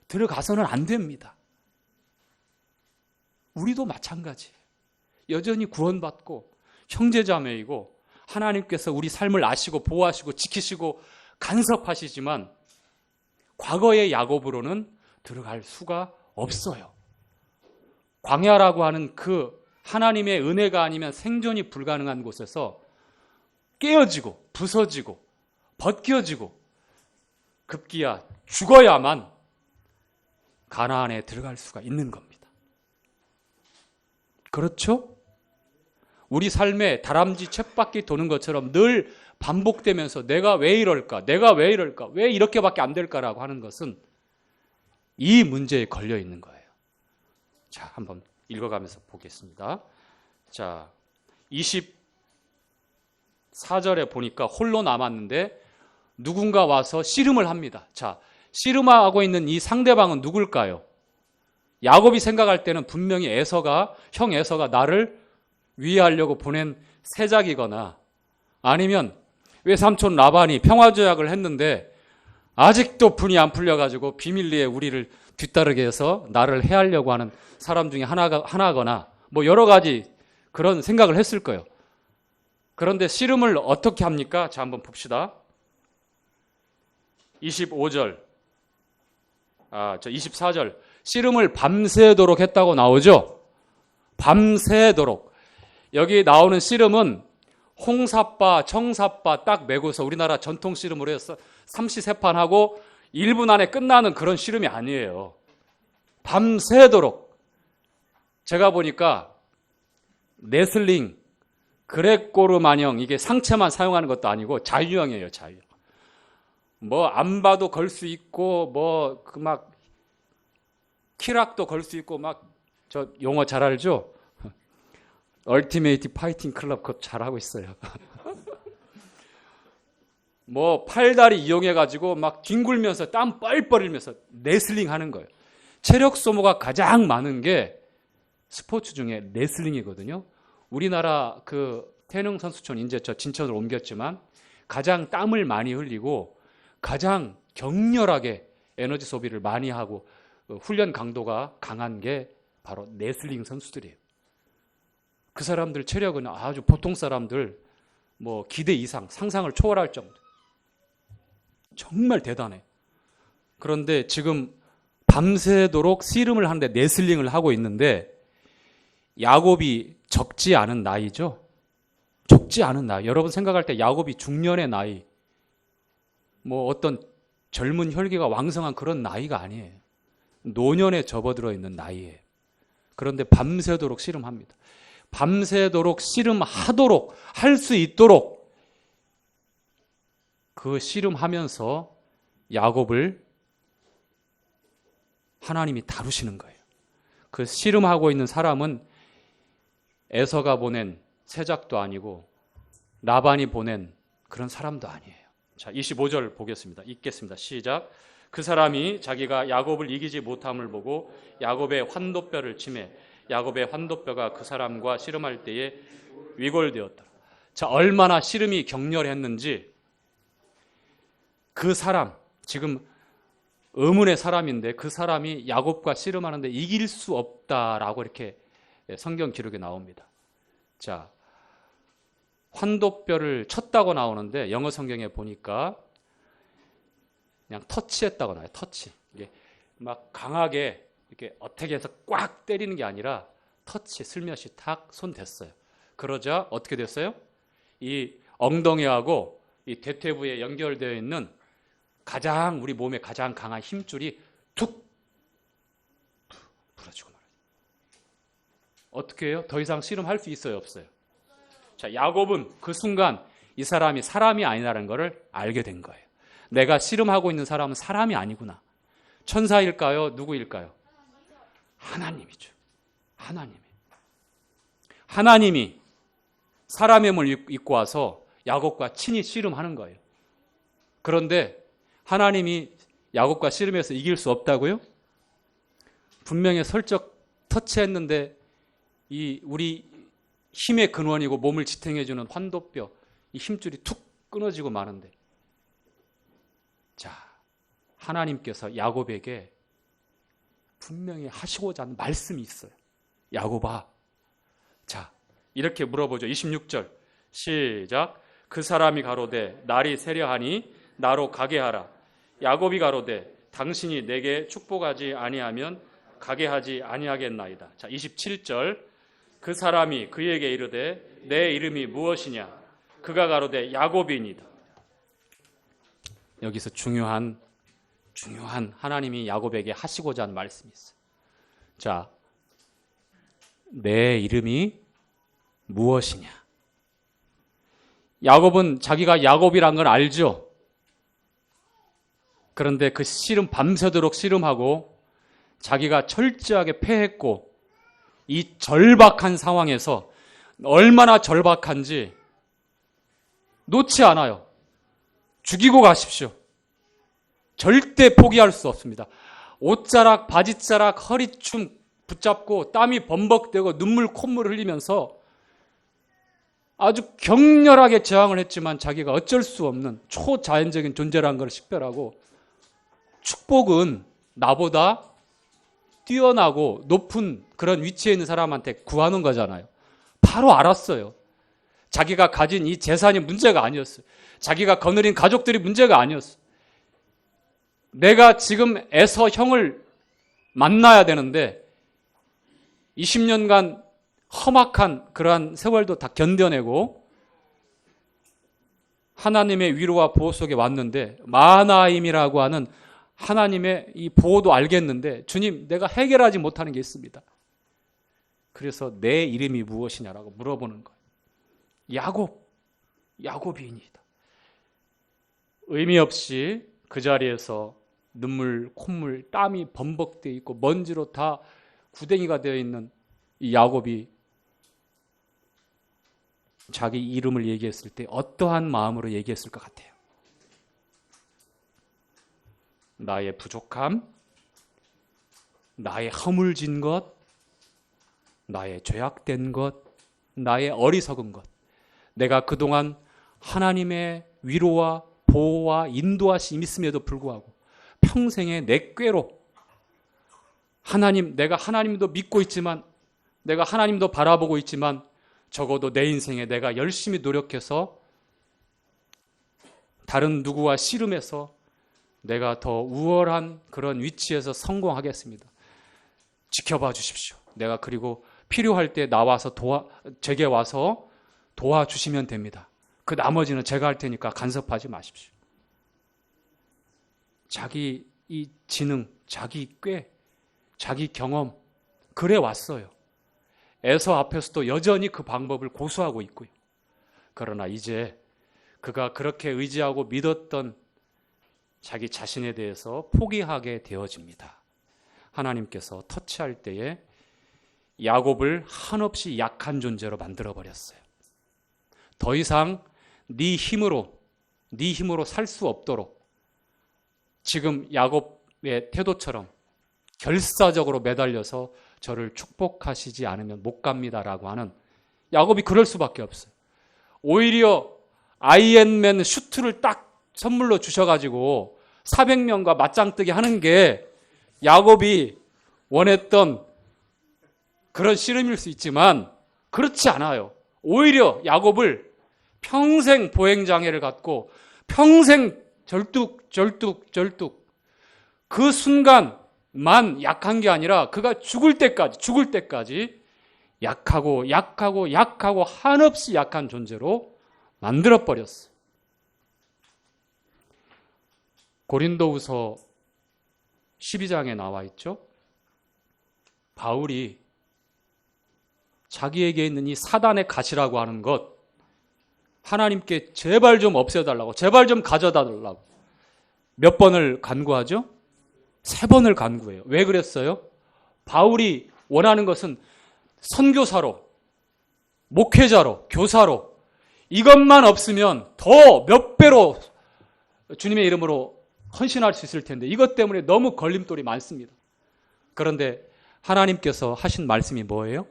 들어가서는 안 됩니다. 우리도 마찬가지예요. 여전히 구원받고 형제자매이고 하나님께서 우리 삶을 아시고 보호하시고 지키시고 간섭하시지만 과거의 야곱으로는 들어갈 수가 없어요. 광야라고 하는 그 하나님의 은혜가 아니면 생존이 불가능한 곳에서 깨어지고 부서지고 벗겨지고 급기야 죽어야만 가나안에 들어갈 수가 있는 겁니다. 그렇죠? 우리 삶에 다람쥐 쳇바퀴 도는 것처럼 늘 반복되면서 내가 왜 이럴까? 왜 이렇게밖에 안 될까라고 하는 것은 이 문제에 걸려 있는 거예요. 자, 한번 읽어가면서 보겠습니다. 자, 24절에 보니까 홀로 남았는데 누군가 와서 씨름을 합니다. 자, 씨름하고 있는 이 상대방은 누굴까요? 야곱이 생각할 때는 분명히 형 에서가 나를 위해하려고 보낸 세작이거나 아니면 외삼촌 라반이 평화조약을 했는데 아직도 분이 안 풀려가지고 비밀리에 우리를 뒤따르게 해서 나를 해하려고 하는 사람 중에 하나거나 뭐 여러 가지 그런 생각을 했을 거예요. 그런데 씨름을 어떻게 합니까? 자, 한번 봅시다. 24절. 씨름을 밤새도록 했다고 나오죠? 밤새도록. 여기 나오는 씨름은 홍사빠, 청사빠 딱 메고서 우리나라 전통 씨름으로 해서 삼시세판하고 1분 안에 끝나는 그런 씨름이 아니에요. 밤새도록. 제가 보니까 레슬링, 그레코르 마냥 이게 상체만 사용하는 것도 아니고 자유형이에요, 자유형. 뭐 안 봐도 걸 수 있고 뭐 그 막 키락도 걸 수 있고 막 저 용어 잘 알죠? 얼티메이트 파이팅 클럽 그거 잘하고 있어요. 뭐 팔다리 이용해가지고 막 뒹굴면서 땀 뻘뻘 흘리면서 레슬링 하는 거예요. 체력 소모가 가장 많은 게 스포츠 중에 레슬링이거든요. 우리나라 그 태릉 선수촌 이제 저 진천으로 옮겼지만 가장 땀을 많이 흘리고 가장 격렬하게 에너지 소비를 많이 하고 훈련 강도가 강한 게 바로 레슬링 선수들이에요. 그 사람들 체력은 아주 보통 사람들 뭐 기대 이상, 상상을 초월할 정도. 정말 대단해. 그런데 지금 밤새도록 씨름을 하는데 레슬링을 하고 있는데 야곱이 적지 않은 나이죠. 적지 않은 나이. 여러분 생각할 때 야곱이 중년의 나이, 뭐 어떤 젊은 혈기가 왕성한 그런 나이가 아니에요. 노년에 접어들어 있는 나이예요. 그런데 밤새도록 씨름합니다. 밤새도록 씨름하도록 할 수 있도록 그 씨름하면서 야곱을 하나님이 다루시는 거예요. 그 씨름하고 있는 사람은 에서가 보낸 세작도 아니고 라반이 보낸 그런 사람도 아니에요. 자, 25절 보겠습니다. 읽겠습니다. 시작. 그 사람이 자기가 야곱을 이기지 못함을 보고 야곱의 환도뼈를 치매 야곱의 환도뼈가 그 사람과 씨름할 때에 위골되었더라. 자, 얼마나 씨름이 격렬했는지 그 사람, 지금 의문의 사람인데 그 사람이 야곱과 씨름하는데 이길 수 없다라고 이렇게 성경 기록에 나옵니다. 자, 환도뼈를 쳤다고 나오는데 영어 성경에 보니까 그냥 터치했다고 나와요. 터치. 이게 막 강하게 이렇게 어떻게 해서 꽉 때리는 게 아니라 터치, 슬며시 탁 손 댔어요. 그러자 어떻게 됐어요? 이 엉덩이하고 이 대퇴부에 연결되어 있는 가장 우리 몸에 가장 강한 힘줄이 툭 부러지고 말아요. 어떻게 해요? 더 이상 씨름할 수 있어요? 없어요? 자, 야곱은 그 순간 이 사람이 사람이 아니라는 것을 알게 된 거예요. 내가 씨름하고 있는 사람은 사람이 아니구나. 천사일까요? 누구일까요? 하나님이죠. 하나님이 사람의 몸을 입고 와서 야곱과 친히 씨름하는 거예요. 그런데 하나님이 야곱과 씨름해서 이길 수 없다고요? 분명히 슬쩍 터치했는데 이 우리 힘의 근원이고 몸을 지탱해주는 환도뼈, 이 힘줄이 툭 끊어지고 마는데, 자, 하나님께서 야곱에게 분명히 하시고자 하는 말씀이 있어요. 야곱아, 자, 이렇게 물어보죠. 26절 시작. 그 사람이 가로되 날이 세려하니 나로 가게 하라. 야곱이 가로되 당신이 내게 축복하지 아니하면 가게 하지 아니하겠나이다. 자, 27절 그 사람이 그에게 이르되 내 이름이 무엇이냐? 그가 가로되 야곱이니이다. 여기서 중요한 하나님이 야곱에게 하시고자 하는 말씀이 있어요. 자, 내 이름이 무엇이냐? 야곱은 자기가 야곱이란 걸 알죠. 그런데 그 씨름 밤새도록 씨름하고 자기가 철저하게 패했고 이 절박한 상황에서 얼마나 절박한지 놓지 않아요. 죽이고 가십시오. 절대 포기할 수 없습니다. 옷자락, 바지자락, 허리춤 붙잡고 땀이 범벅되고 눈물, 콧물 흘리면서 아주 격렬하게 저항을 했지만 자기가 어쩔 수 없는 초자연적인 존재라는 걸 식별하고 축복은 나보다 뛰어나고 높은 그런 위치에 있는 사람한테 구하는 거잖아요. 바로 알았어요. 자기가 가진 이 재산이 문제가 아니었어요. 자기가 거느린 가족들이 문제가 아니었어요. 내가 지금 에서 형을 만나야 되는데 20년간 험악한 그러한 세월도 다 견뎌내고 하나님의 위로와 보호 속에 왔는데 마하나임이라고 하는 하나님의 이 보호도 알겠는데 주님, 내가 해결하지 못하는 게 있습니다. 그래서 내 이름이 무엇이냐라고 물어보는 거예요. 야곱이니이다. 의미 없이 그 자리에서 눈물, 콧물, 땀이 범벅되어 있고 먼지로 다 구덩이가 되어 있는 이 야곱이 자기 이름을 얘기했을 때 어떠한 마음으로 얘기했을 것 같아요? 나의 부족함, 나의 허물진 것, 나의 죄악된 것, 나의 어리석은 것, 내가 그동안 하나님의 위로와 보호와 인도하심이 있음에도 불구하고 평생에 내 꾀로 하나님, 내가 하나님도 믿고 있지만, 내가 하나님도 바라보고 있지만 적어도 내 인생에 내가 열심히 노력해서 다른 누구와 씨름해서 내가 더 우월한 그런 위치에서 성공하겠습니다. 지켜봐 주십시오. 내가 그리고 필요할 때 나와서 제게 와서 도와주시면 됩니다. 그 나머지는 제가 할 테니까 간섭하지 마십시오. 자기 이 지능, 자기 꾀, 자기 경험 그래 왔어요. 에서 앞에서도 여전히 그 방법을 고수하고 있고요. 그러나 이제 그가 그렇게 의지하고 믿었던 자기 자신에 대해서 포기하게 되어집니다. 하나님께서 터치할 때에 야곱을 한없이 약한 존재로 만들어버렸어요. 더 이상 네 힘으로 살 수 없도록 지금 야곱의 태도처럼 결사적으로 매달려서 저를 축복하시지 않으면 못 갑니다라고 하는, 야곱이 그럴 수밖에 없어요. 오히려 아이언맨 슈트를 딱 선물로 주셔가지고 400명과 맞짱뜨기 하는 게 야곱이 원했던 그런 씨름일 수 있지만 그렇지 않아요. 오히려 야곱을 평생 보행장애를 갖고 평생 절뚝 그 순간만 약한 게 아니라 그가 죽을 때까지 약하고 한없이 약한 존재로 만들어버렸어요. 고린도후서 12장에 나와 있죠. 바울이 자기에게 있는 이 사단의 가시라고 하는 것, 하나님께 제발 좀 없애달라고, 제발 좀 가져다 달라고 몇 번을 간구하죠? 3번을 간구해요. 왜 그랬어요? 바울이 원하는 것은 선교사로, 목회자로, 교사로, 이것만 없으면 더 몇 배로 주님의 이름으로 헌신할 수 있을 텐데 이것 때문에 너무 걸림돌이 많습니다. 그런데 하나님께서 하신 말씀이 뭐예요?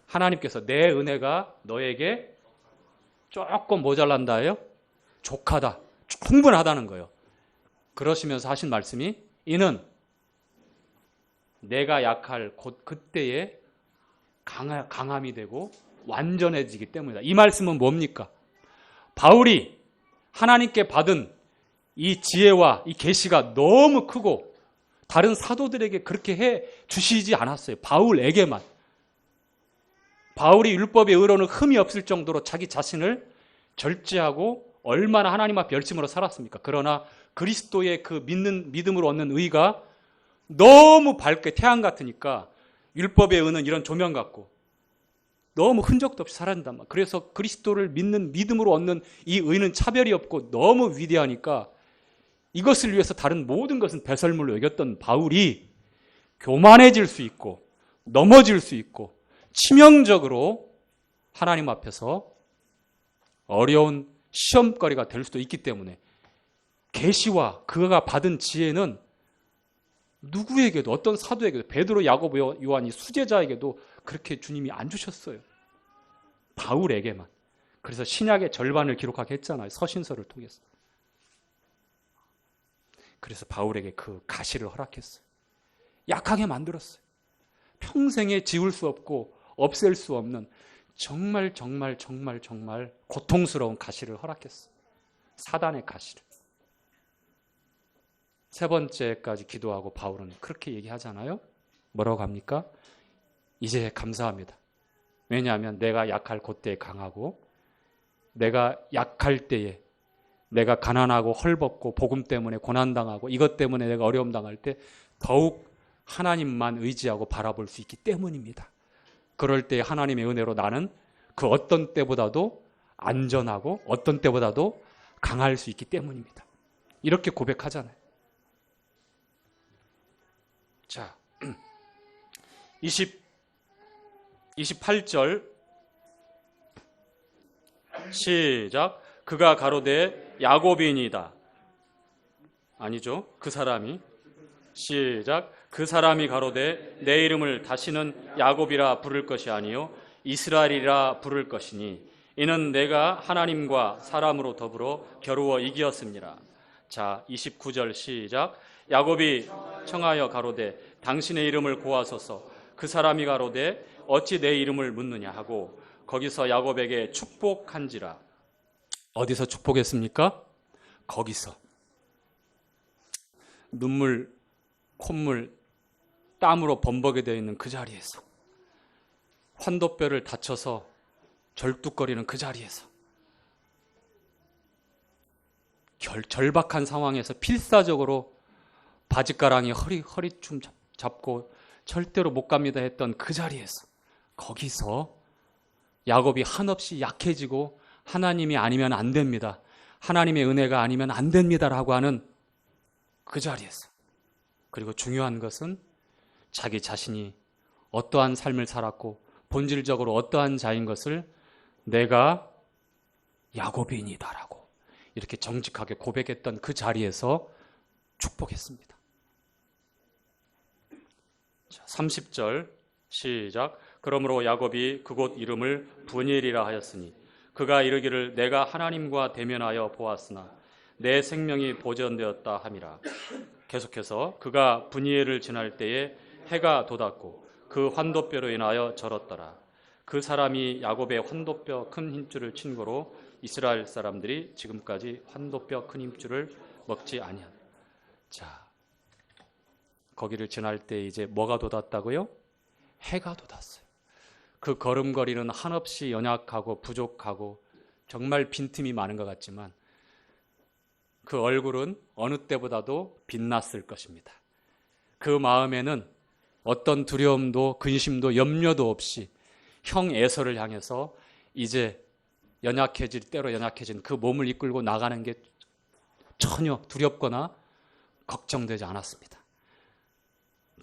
하나님께서 내 은혜가 너에게 조금 모자란다예요? 족하다, 충분하다는 거예요. 그러시면서 하신 말씀이, 이는 내가 약할 곧 그때에 강함이 되고 완전해지기 때문이다. 이 말씀은 뭡니까? 바울이 하나님께 받은 이 지혜와 이 계시가 너무 크고 다른 사도들에게 그렇게 해 주시지 않았어요. 바울에게만. 바울이 율법의 의로는 흠이 없을 정도로 자기 자신을 절제하고 얼마나 하나님 앞에 열심으로 살았습니까? 그러나 그리스도의 그 믿음으로 얻는 의가 너무 밝게 태양 같으니까 율법의 의는 이런 조명 같고 너무 흔적도 없이 살아낸단 말이에요. 그래서 그리스도를 믿는 믿음으로 얻는 이 의는 차별이 없고 너무 위대하니까 이것을 위해서 다른 모든 것은 배설물로 여겼던 바울이 교만해질 수 있고 넘어질 수 있고 치명적으로 하나님 앞에서 어려운 시험거리가 될 수도 있기 때문에 계시와 그가 받은 지혜는 누구에게도, 어떤 사도에게도, 베드로, 야고보, 요한이 수제자에게도 그렇게 주님이 안 주셨어요. 바울에게만. 그래서 신약의 절반을 기록하게 했잖아요. 서신서를 통해서. 그래서 바울에게 그 가시를 허락했어요. 약하게 만들었어요. 평생에 지울 수 없고 없앨 수 없는 정말 고통스러운 가시를 허락했어요. 사단의 가시를. 3번째까지 기도하고 바울은 그렇게 얘기하잖아요. 뭐라고 합니까? 이제 감사합니다. 왜냐하면 내가 약할 그때에 강하고, 내가 약할 때에, 내가 가난하고 헐벗고 복음 때문에 고난당하고 이것 때문에 내가 어려움 당할 때 더욱 하나님만 의지하고 바라볼 수 있기 때문입니다. 그럴 때 하나님의 은혜로 나는 그 어떤 때보다도 안전하고 어떤 때보다도 강할 수 있기 때문입니다. 이렇게 고백하잖아요. 자, 28절 시작. 그가 가로되 야곱이니이다. 아니죠. 그 사람이. 시작. 그 사람이 가로되 내 이름을 다시는 야곱이라 부를 것이 아니요 이스라엘이라 부를 것이니 이는 내가 하나님과 사람으로 더불어 겨루어 이기었습니다. 자, 29절 시작. 야곱이 청하여 가로되 당신의 이름을 고하소서. 그 사람이 가로되 어찌 내 이름을 묻느냐 하고 거기서 야곱에게 축복한지라. 어디서 축복했습니까? 거기서. 눈물, 콧물, 땀으로 범벅이 되어 있는 그 자리에서, 환도뼈를 다쳐서 절뚝거리는 그 자리에서, 절박한 상황에서 필사적으로 바짓가랑이 허리춤 잡고 절대로 못 갑니다 했던 그 자리에서, 거기서 야곱이 한없이 약해지고 하나님이 아니면 안 됩니다, 하나님의 은혜가 아니면 안 됩니다라고 하는 그 자리에서, 그리고 중요한 것은 자기 자신이 어떠한 삶을 살았고 본질적으로 어떠한 자인 것을 내가 야곱인이다라고 이렇게 정직하게 고백했던 그 자리에서 축복했습니다. 자, 30절 시작. 그러므로 야곱이 그곳 이름을 브니엘이라 하였으니 그가 이르기를 내가 하나님과 대면하여 보았으나 내 생명이 보전되었다 함이라. 계속해서 그가 브니엘을 지날 때에 해가 돋았고 그 환도뼈로 인하여 절었더라. 그 사람이 야곱의 환도뼈 큰 힘줄을 친 거로 이스라엘 사람들이 지금까지 환도뼈 큰 힘줄을 먹지 아니하다. 자, 거기를 지날 때 이제 뭐가 돋았다고요? 해가 돋았어요. 그 걸음걸이는 한없이 연약하고 부족하고 정말 빈틈이 많은 것 같지만 그 얼굴은 어느 때보다도 빛났을 것입니다. 그 마음에는 어떤 두려움도 근심도 염려도 없이 형 에서를 향해서 이제 때로 연약해진 그 몸을 이끌고 나가는 게 전혀 두렵거나 걱정되지 않았습니다.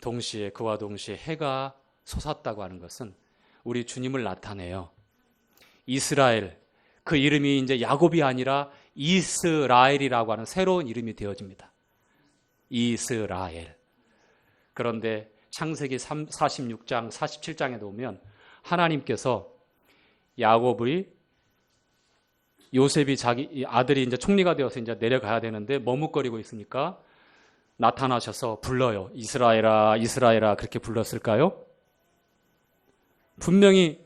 동시에 그와 동시에 해가 솟았다고 하는 것은 우리 주님을 나타내요. 이스라엘, 그 이름이 이제 야곱이 아니라 이스라엘이라고 하는 새로운 이름이 되어집니다. 이스라엘. 그런데 창세기 46장, 47장에 보면 하나님께서 야곱의 요셉이 자기 아들이 이제 총리가 되어서 이제 내려가야 되는데 머뭇거리고 있으니까 나타나셔서 불러요. 이스라엘아, 이스라엘아 그렇게 불렀을까요? 분명히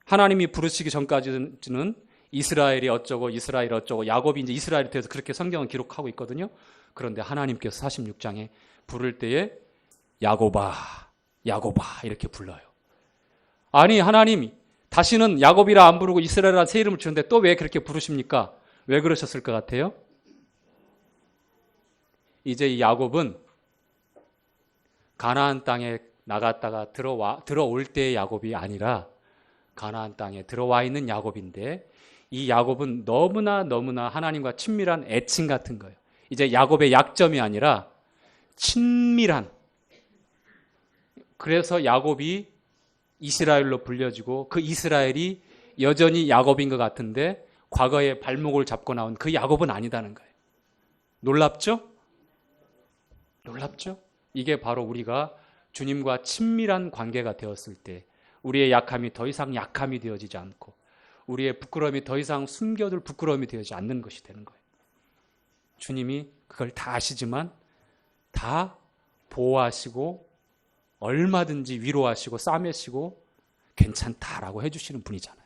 하나님이 부르시기 전까지는 이스라엘이 어쩌고 이스라엘 어쩌고 야곱이 이제 이스라엘이 되어서 그렇게 성경은 기록하고 있거든요. 그런데 하나님께서 46장에 부를 때에 야곱아, 야곱아 이렇게 불러요. 아니 하나님 다시는 야곱이라 안 부르고 이스라엘이라는 새 이름을 주는데 또 왜 그렇게 부르십니까? 왜 그러셨을 것 같아요? 이제 이 야곱은 가나안 땅에 나갔다가 들어올 때의 야곱이 아니라 가나안 땅에 들어와 있는 야곱인데 이 야곱은 너무나 하나님과 친밀한 애칭 같은 거예요. 이제 야곱의 약점이 아니라 친밀한. 그래서 야곱이 이스라엘로 불려지고 그 이스라엘이 여전히 야곱인 것 같은데 과거에 발목을 잡고 나온 그 야곱은 아니다는 거예요. 놀랍죠? 놀랍죠? 이게 바로 우리가 주님과 친밀한 관계가 되었을 때 우리의 약함이 더 이상 약함이 되어지지 않고 우리의 부끄러움이 더 이상 숨겨둘 부끄러움이 되어지지 않는 것이 되는 거예요. 주님이 그걸 다 아시지만 다 보호하시고 얼마든지 위로하시고 싸매시고 괜찮다라고 해주시는 분이잖아요.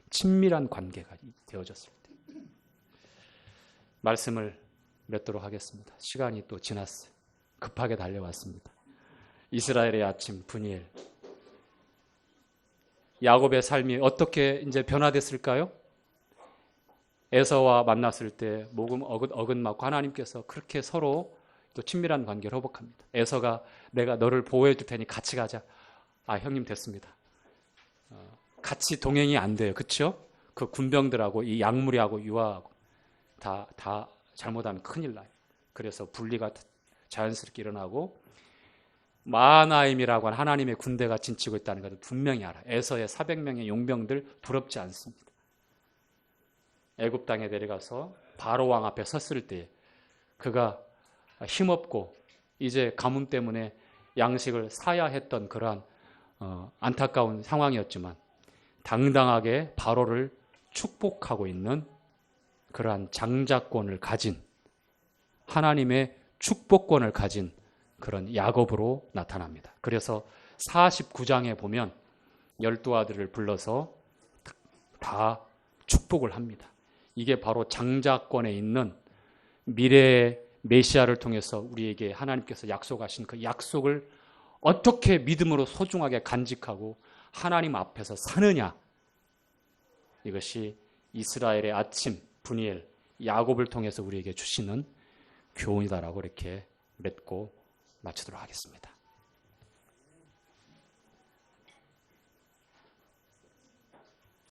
친밀한 관계가 되어졌을 때. 말씀을 맺도록 하겠습니다. 시간이 또 지났어요. 급하게 달려왔습니다. 이스라엘의 아침 브니엘. 야곱의 삶이 어떻게 이제 변화됐을까요? 에서와 만났을 때 모금 어긋맞고 하나님께서 그렇게 서로 또 친밀한 관계를 회복합니다. 에서가 내가 너를 보호해 줄 테니 같이 가자. 아 형님 됐습니다. 같이 동행이 안 돼요. 그렇죠? 그 군병들하고 이 약무리하고 유아하고 다 잘못하면 큰일 나요. 그래서 분리가 자연스럽게 일어나고 마하나임이라고 하는 하나님의 군대가 진치고 있다는 것을 분명히 알아요. 에서의 400명의 용병들 부럽지 않습니다. 애굽 땅에 내려가서 바로 왕 앞에 섰을 때 그가 힘없고 이제 가뭄 때문에 양식을 사야 했던 그러한 안타까운 상황이었지만 당당하게 바로를 축복하고 있는 그러한 장자권을 가진, 하나님의 축복권을 가진 그런 야곱으로 나타납니다. 그래서 49장에 보면 12아들을 불러서 다 축복을 합니다. 이게 바로 장자권에 있는 미래의 메시아를 통해서 우리에게 하나님께서 약속하신 그 약속을 어떻게 믿음으로 소중하게 간직하고 하나님 앞에서 사느냐, 이것이 이스라엘의 아침 분이엘 야곱을 통해서 우리에게 주시는 교훈이다라고 이렇게 맺고 마치도록 하겠습니다.